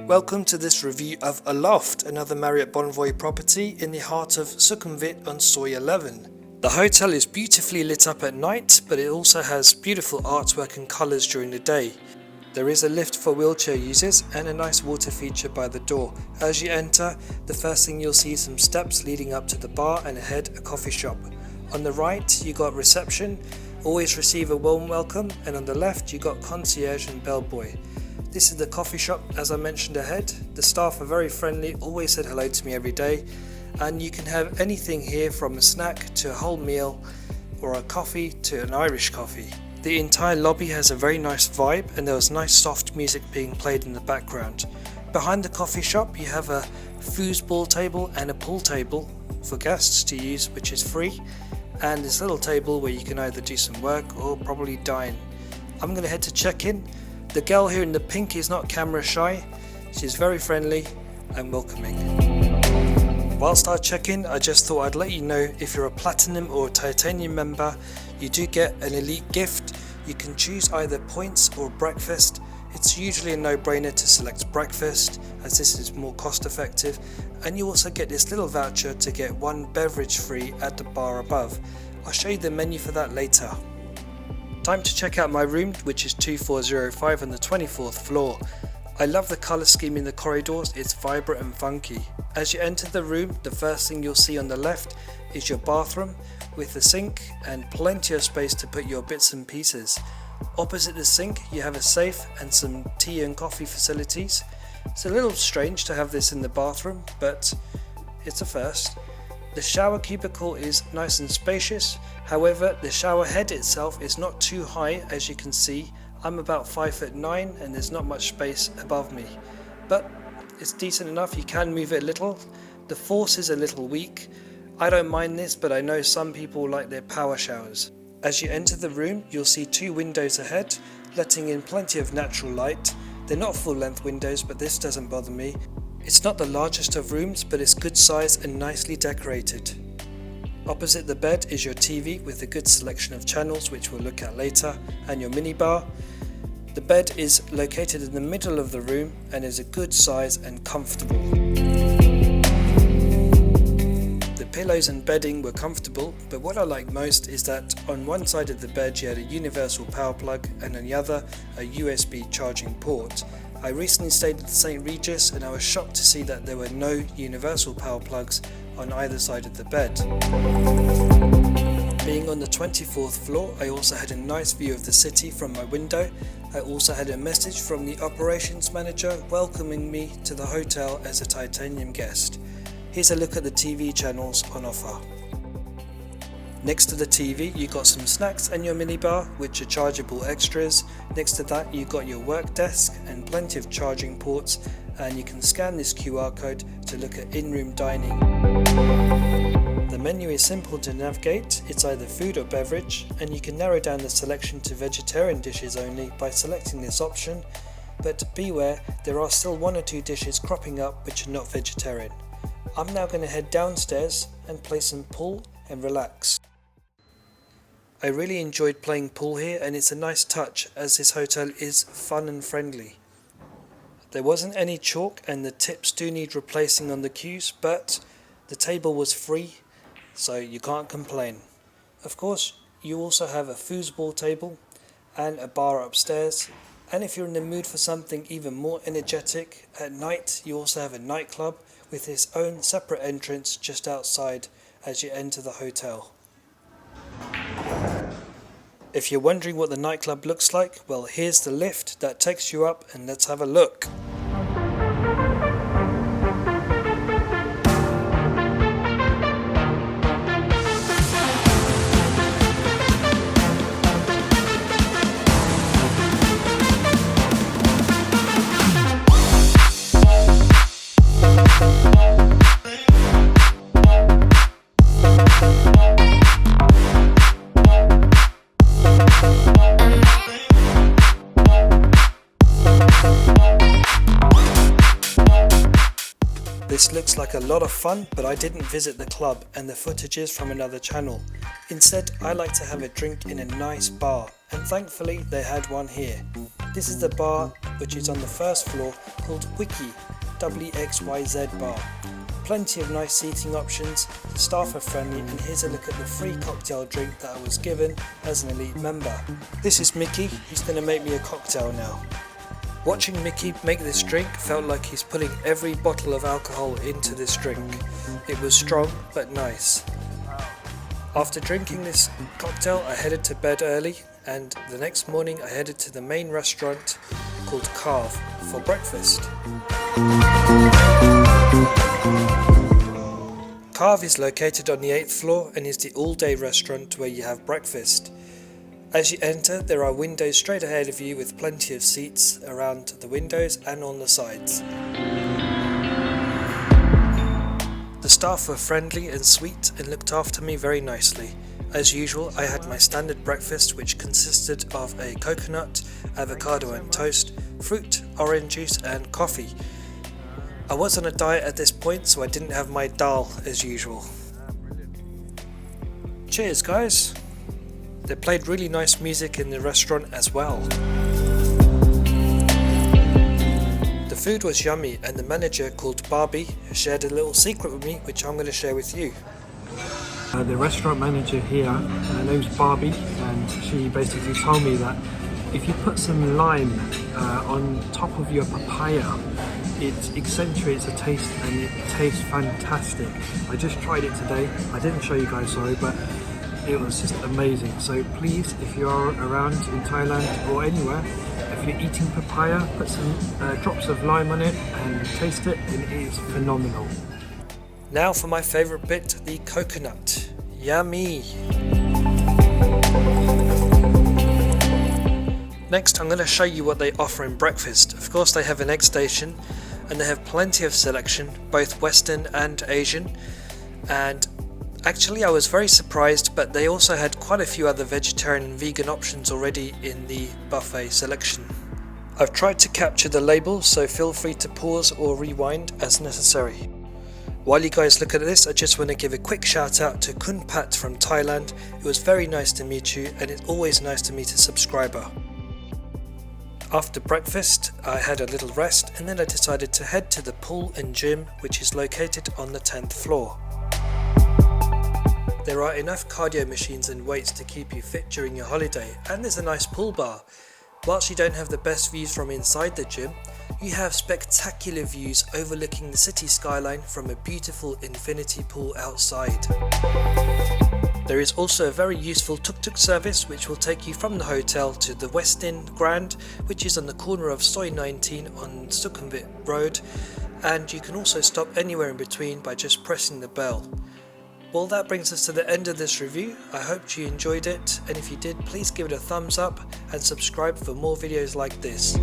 Welcome to this review of Aloft, another Marriott Bonvoy property in the heart of Sukhumvit on Soy 11. The hotel is beautifully lit up at night, but it also has beautiful artwork and colours during the day. There is a lift for wheelchair users and a nice water feature by the door. As you enter, the first thing you'll see is some steps leading up to the bar and ahead a coffee shop. On the right you got reception, always receive a warm welcome, and on the left you got concierge and bellboy. This is the coffee shop as I mentioned ahead. The staff are very friendly, always said hello to me every day, and you can have anything here from a snack to a whole meal or a coffee to an Irish coffee. The entire lobby has a very nice vibe and there was nice soft music being played in the background. Behind the coffee shop you have a foosball table and a pool table for guests to use, which is free, and this little table where you can either do some work or probably dine. I'm going to head to check in. The girl here in the pink is not camera shy, she's very friendly and welcoming. Whilst I check in, I just thought I'd let you know if you're a platinum or a titanium member, you do get an elite gift. You can choose either points or breakfast. It's usually a no-brainer to select breakfast as this is more cost effective, and you also get this little voucher to get one beverage free at the bar above. I'll show you the menu for that later. Time to check out my room, which is 2405 on the 24th floor. I love the colour scheme in the corridors, it's vibrant and funky. As you enter the room, the first thing you'll see on the left is your bathroom with a sink and plenty of space to put your bits and pieces. Opposite the sink you have a safe and some tea and coffee facilities. It's a little strange to have this in the bathroom, but it's a first. The shower cubicle is nice and spacious, however the shower head itself is not too high. As you can see, I'm about 5'9" and there's not much space above me, but it's decent enough, you can move it a little. The force is a little weak. I don't mind this, but I know some people like their power showers. As you enter the room, you'll see two windows ahead, letting in plenty of natural light. They're not full length windows, but this doesn't bother me. It's not the largest of rooms, but it's good size and nicely decorated. Opposite the bed is your TV with a good selection of channels, which we'll look at later, and your minibar. The bed is located in the middle of the room and is a good size and comfortable. The pillows and bedding were comfortable, but what I like most is that on one side of the bed you had a universal power plug and on the other a USB charging port. I recently stayed at the St. Regis and I was shocked to see that there were no universal power plugs on either side of the bed. Being on the 24th floor, I also had a nice view of the city from my window. I also had a message from the operations manager welcoming me to the hotel as a titanium guest. Here's a look at the TV channels on offer. Next to the TV you got some snacks and your minibar, which are chargeable extras. Next to that you got your work desk and plenty of charging ports, and you can scan this QR code to look at in-room dining. The menu is simple to navigate, it's either food or beverage, and you can narrow down the selection to vegetarian dishes only by selecting this option, but beware, there are still one or two dishes cropping up which are not vegetarian. I'm now going to head downstairs and play some pool and relax. I really enjoyed playing pool here, and it's a nice touch as this hotel is fun and friendly. There wasn't any chalk and the tips do need replacing on the queues, but the table was free, so you can't complain. Of course, you also have a foosball table and a bar upstairs, and if you're in the mood for something even more energetic, at night you also have a nightclub with its own separate entrance just outside as you enter the hotel. If you're wondering what the nightclub looks like, well, here's the lift that takes you up and let's have a look. This looks like a lot of fun, but I didn't visit the club and the footage is from another channel. Instead, I like to have a drink in a nice bar, and thankfully they had one here. This is the bar which is on the first floor called Wiki, WXYZ bar. Plenty of nice seating options, the staff are friendly, and here's a look at the free cocktail drink that I was given as an elite member. This is Mickey, he's going to make me a cocktail now. Watching Mickey make this drink felt like he's putting every bottle of alcohol into this drink. It was strong but nice. After drinking this cocktail I headed to bed early, and the next morning I headed to the main restaurant called Carve for breakfast. Carve is located on the 8th floor and is the all-day restaurant where you have breakfast. As you enter, there are windows straight ahead of you with plenty of seats around the windows and on the sides. The staff were friendly and sweet and looked after me very nicely. As usual, I had my standard breakfast, which consisted of a coconut, avocado and toast, fruit, orange juice and coffee. I was on a diet at this point, so I didn't have my dal as usual. Cheers guys! They played really nice music in the restaurant as well. The food was yummy, and the manager, called Barbie, shared a little secret with me which I'm going to share with you. The restaurant manager here, her name's Barbie, and she basically told me that if you put some lime on top of your papaya, it accentuates the taste and it tastes fantastic. I just tried it today. I didn't show you guys, sorry, but it was just amazing. So please, if you are around in Thailand or anywhere, if you're eating papaya, put some drops of lime on it and taste it, and it is phenomenal. Now for my favourite bit, the coconut. Yummy! Next I'm going to show you what they offer in breakfast. Of course they have an egg station and they have plenty of selection, both Western and Asian, and actually I was very surprised, but they also had quite a few other vegetarian and vegan options already in the buffet selection. I've tried to capture the label, so feel free to pause or rewind as necessary. While you guys look at this, I just want to give a quick shout out to Kun Pat from Thailand. It was very nice to meet you, and it's always nice to meet a subscriber. After breakfast, I had a little rest, and then I decided to head to the pool and gym, which is located on the 10th floor. There are enough cardio machines and weights to keep you fit during your holiday, and there's a nice pool bar. Whilst you don't have the best views from inside the gym, you have spectacular views overlooking the city skyline from a beautiful infinity pool outside. There is also a very useful tuk-tuk service which will take you from the hotel to the Westin Grand, which is on the corner of Soi 19 on Sukhumvit Road, and you can also stop anywhere in between by just pressing the bell. Well, that brings us to the end of this review. I hope you enjoyed it, and if you did, please give it a thumbs up and subscribe for more videos like this.